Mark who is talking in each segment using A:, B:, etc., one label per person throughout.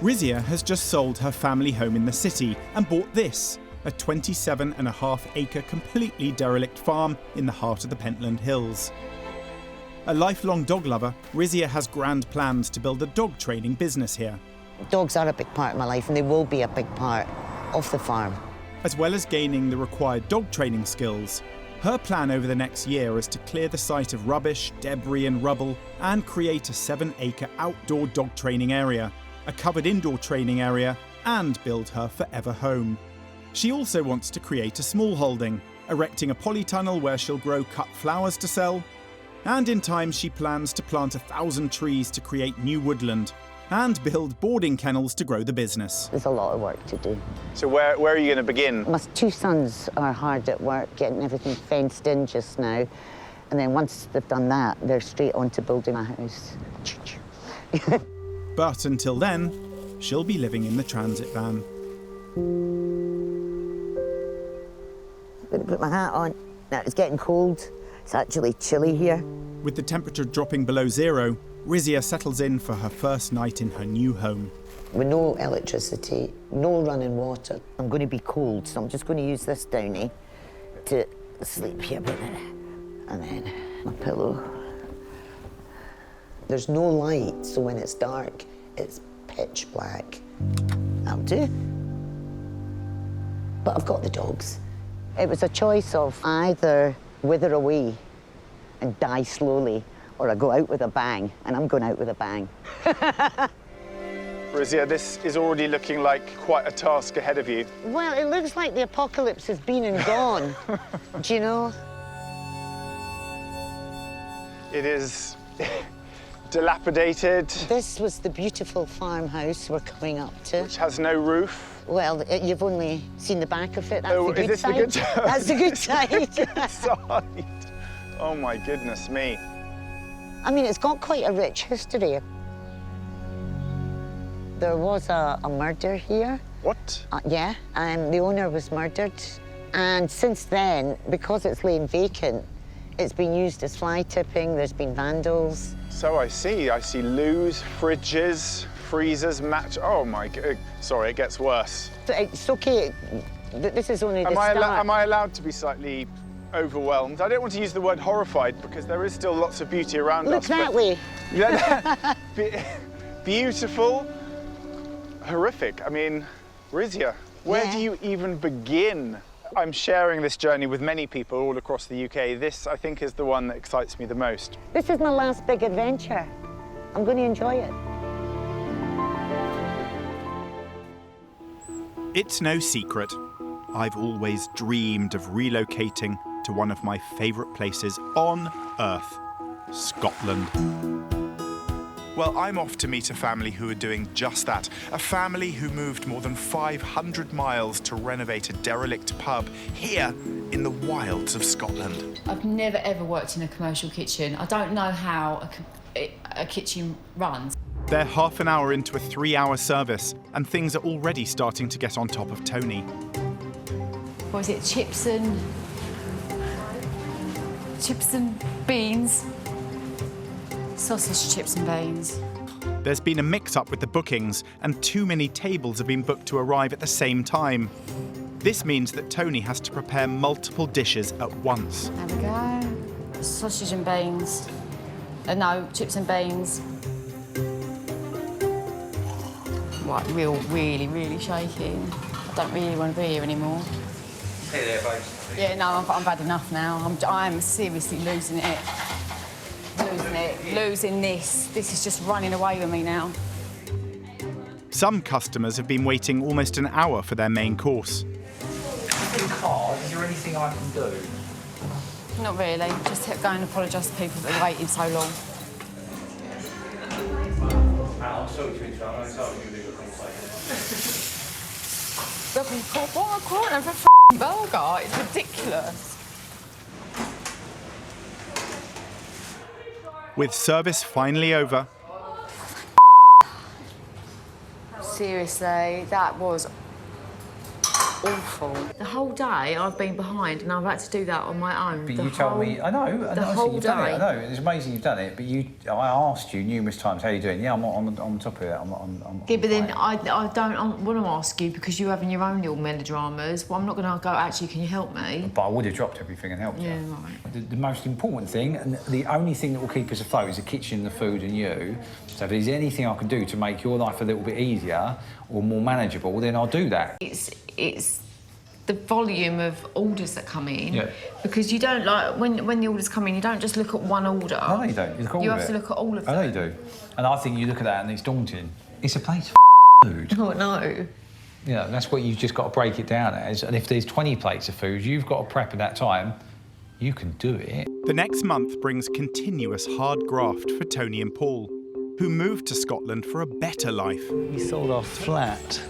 A: Rizia has just sold her family home in the city and bought this, a 27.5-acre completely derelict farm in the heart of the Pentland Hills. A lifelong dog lover, Rizia has grand plans to build a dog training business here.
B: Dogs are a big part of my life and they will be a big part of the farm.
A: As well as gaining the required dog training skills, her plan over the next year is to clear the site of rubbish, debris and rubble and create a 7-acre outdoor dog training area, a covered indoor training area and build her forever home. She also wants to create a small holding, erecting a polytunnel where she'll grow cut flowers to sell, and in time she plans to plant 1,000 trees to create new woodland and build boarding kennels to grow the business.
B: There's a lot of work to do.
A: So where are you going to begin?
B: My 2 sons are hard at work getting everything fenced in just now, and then once they've done that, they're straight on to building my house.
A: But until then, she'll be living in the transit van.
B: I'm going to put my hat on. Now, it's getting cold. It's actually chilly here.
A: With the temperature dropping below zero, Rizia settles in for her first night in her new home.
B: With no electricity, no running water. I'm going to be cold, so I'm just going to use this downy to sleep here with it. And then my pillow. There's no light, so when it's dark, it's pitch black. That'll do. But I've got the dogs. It was a choice of either wither away and die slowly, or I go out with a bang, and I'm going out with a bang.
A: Rizia, this is already looking like quite a task ahead of you.
B: Well, it looks like the apocalypse has been and gone. Do you know?
A: It is dilapidated.
B: This was the beautiful farmhouse we're coming up to.
A: Which has no roof.
B: Well, you've only seen the back of it. That's
A: Oh,
B: the good
A: is this
B: side.
A: the good side?
B: That's the good side.
A: The good side. Oh, my goodness me.
B: I mean, it's got quite a rich history. There was a murder here.
A: What?
B: Yeah, and the owner was murdered. And since then, because it's lain vacant, it's been used as fly tipping, there's been vandals.
A: So I see loos, fridges, freezers, oh my God. Sorry, it gets worse.
B: It's okay, this is only the start.
A: Am I allowed to be slightly overwhelmed? I don't want to use the word horrified because there is still lots of beauty around us.
B: Look that way.
A: Yeah, beautiful, horrific. I mean, Rizia, where do you even begin? I'm sharing this journey with many people all across the UK. This, I think, is the one that excites me the most.
B: This is my last big adventure. I'm going to enjoy it.
A: It's no secret. I've always dreamed of relocating to one of my favourite places on Earth, Scotland. Well, I'm off to meet a family who are doing just that. A family who moved more than 500 miles to renovate a derelict pub here in the wilds of Scotland.
C: I've never ever worked in a commercial kitchen. I don't know how a kitchen runs.
A: They're half an hour into a 3-hour service and things are already starting to get on top of Tony.
C: What is it, chips and beans? Sausage, chips and beans.
A: There's been a mix-up with the bookings and too many tables have been booked to arrive at the same time. This means that Tony has to prepare multiple dishes at once.
C: There we go. Sausage and beans. No, chips and beans. Like really shaking. I don't really want to be here anymore.
D: Hey there, babe.
C: Yeah, no, I've had enough now. I'm seriously losing it. Losing this. This is just running away with me now.
A: Some customers have been waiting almost an hour for their main course.
D: Anything hard? Is there anything I can do?
C: Not really. Just go and apologise to people that are waiting so long.
D: I'm sorry to interrupt. I'm sorry to do a conversation.
C: What a corner for a burger. It's ridiculous.
A: With service finally over,
C: Seriously, that was awful. The whole day I've been behind and I've had to do that on my own.
E: But you told me, I know you've done it, I know, it's amazing you've done it, but I asked you numerous times, how are you doing? Yeah, I'm on top of it,
C: Yeah, but then I don't want to ask you because you're having your own little melodramas. Well, I'm not going to go, actually, can you help me?
E: But I would have dropped everything and helped you.
C: Yeah, right.
E: The most important thing, and the only thing that will keep us afloat is the kitchen, the food and you. So if there's anything I can do to make your life a little bit easier or more manageable, then I'll do that.
C: It's the volume of orders that come in.
E: Yeah.
C: Because you don't, like, when the orders come in, you don't just look at one order.
E: No, you don't. You look at all of it.
C: You have to look at all of them.
E: I know you do. And I think you look at that and it's daunting. It's a place for food.
C: Oh, no.
E: Yeah, that's what you've just got to break it down as. And if there's 20 plates of food you've got to prep at that time, you can do it.
A: The next month brings continuous hard graft for Tony and Paul, who moved to Scotland for a better life.
F: We sold our flat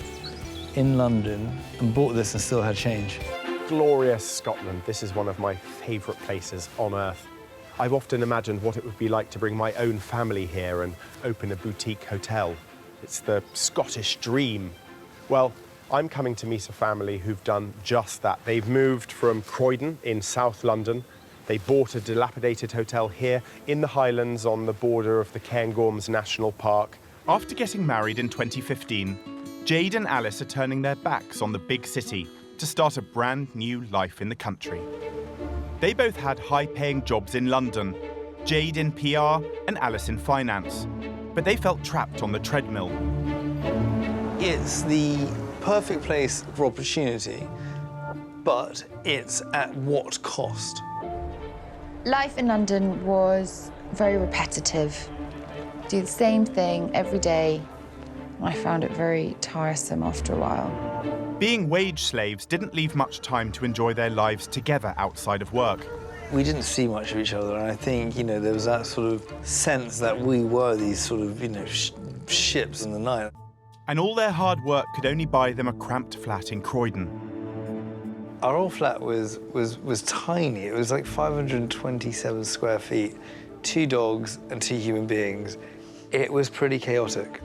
F: in London and bought this and still had change.
G: Glorious Scotland. This is one of my favourite places on earth. I've often imagined what it would be like to bring my own family here and open a boutique hotel. It's the Scottish dream. Well, I'm coming to meet a family who've done just that. They've moved from Croydon in South London. They bought a dilapidated hotel here in the Highlands on the border of the Cairngorms National Park.
A: After getting married in 2015, Jade and Alice are turning their backs on the big city to start a brand new life in the country. They both had high-paying jobs in London, Jade in PR and Alice in finance, but they felt trapped on the treadmill.
F: It's the perfect place for opportunity, but it's at what cost?
H: Life in London was very repetitive. Do the same thing every day. I found it very tiresome after a while.
A: Being wage slaves didn't leave much time to enjoy their lives together outside of work.
F: We didn't see much of each other, and I think, there was that sort of sense that we were these sort of, ships in the night.
A: And all their hard work could only buy them a cramped flat in Croydon.
F: Our old flat was tiny. It was like 527 square feet, 2 dogs and 2 human beings. It was pretty chaotic.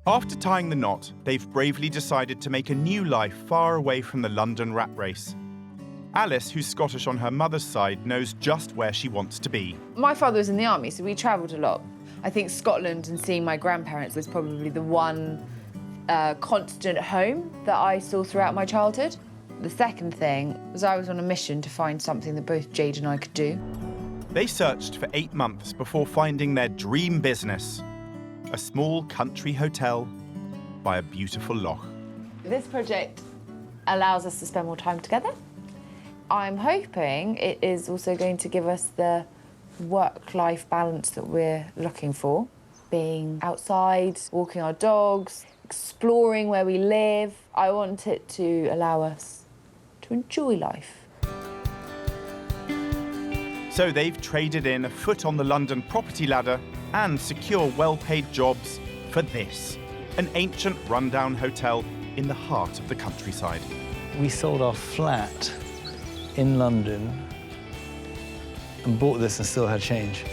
A: After tying the knot, they've bravely decided to make a new life far away from the London rat race. Alice, who's Scottish on her mother's side, knows just where she wants to be.
H: My father was in the army, so we travelled a lot. I think Scotland and seeing my grandparents was probably the one constant home that I saw throughout my childhood. The second thing was I was on a mission to find something that both Jade and I could do.
A: They searched for 8 months before finding their dream business, a small country hotel by a beautiful loch.
H: This project allows us to spend more time together. I'm hoping it is also going to give us the work-life balance that we're looking for. Being outside, walking our dogs, exploring where we live. I want it to allow us to enjoy life.
A: So they've traded in a foot on the London property ladder and secure well-paid jobs for this, an ancient rundown hotel in the heart of the countryside.
F: We sold our flat in London and bought this and still had change.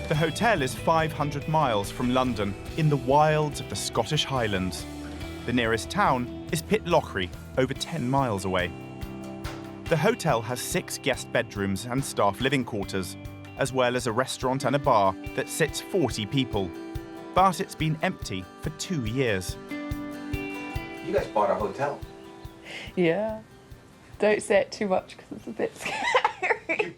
A: The hotel is 500 miles from London, in the wilds of the Scottish Highlands. The nearest town is Pitlochry, over 10 miles away. The hotel has 6 guest bedrooms and staff living quarters, as well as a restaurant and a bar that sits 40 people. But it's been empty for 2 years.
D: You guys bought a hotel.
H: Yeah. Don't say it too much because it's a bit scary.